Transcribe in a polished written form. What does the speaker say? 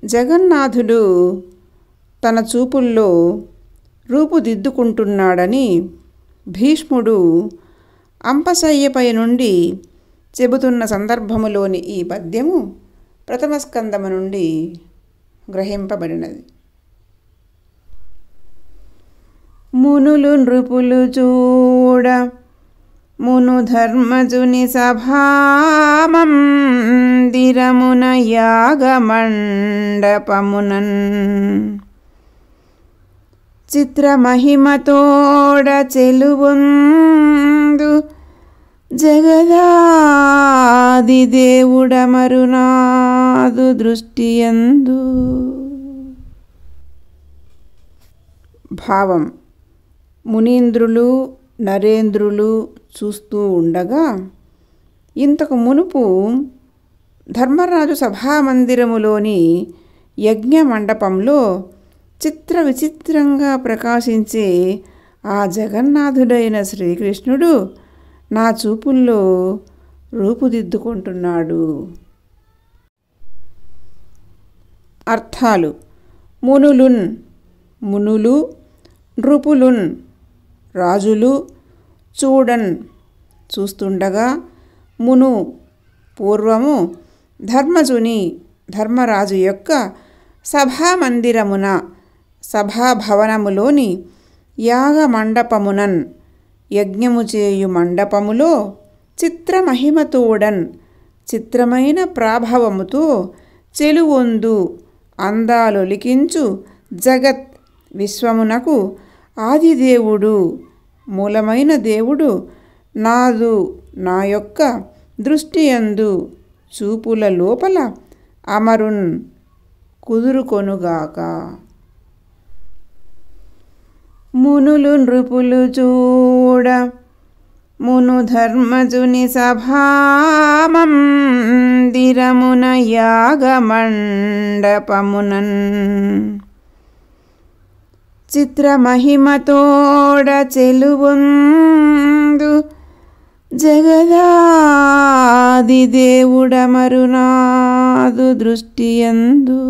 జగన్నాథుడు తన చూపుల్లో రూపుదిద్దుకుంటున్నాడని భీష్ముడు అంపశయ్యపై నుండి చెబుతున్న సందర్భములోని ఈ పద్యము ప్రథమ స్కందము నుండి గ్రహింపబడినది. మునులు నృపులు చూడ మును ధర్మజుని సభామందిరమున యాగమండపమునన్ చిత్రమహిమతోడ చెలువొందు జగదాది దేవుడ మరునాదు దృష్టియందు. భావం: మునీంద్రులు నరేంద్రులు చూస్తూ ఉండగా ఇంతకు మునుపు ధర్మరాజు సభామందిరములోని యజ్ఞ మండపంలో చిత్ర విచిత్రంగా ప్రకాశించే ఆ జగన్నాథుడైన శ్రీకృష్ణుడు నా చూపుల్లో రూపుదిద్దుకుంటున్నాడు. అర్థాలు: మునులున్ మునులు, నృపులున్ రాజులు, చూడన్ చూస్తుండగా, మును పూర్వము, ధర్మజుని ధర్మరాజు యొక్క సభామందిరమున సభాభవనములోని యాగమండపమునన్ యజ్ఞము చేయు మండపములో చిత్రమహిమతోడన్ చిత్రమైన ప్రాభవముతో చెలువొందు అందాలొలికించు జగత్ విశ్వమునకు ఆదిదేవుడు మూలమైన దేవుడు నాదు నా యొక్క దృష్టియందు చూపుల లోపల అమరున్ కుదురుకొనుగాక. మునులు నృపులు చూడ మును ధర్మజుని సభామందిరమున యాగమండపమునన్ చిత్రమహిమతోడ చెలువొందు జగదాది దేవుడ మరునాదు దృష్టియందు.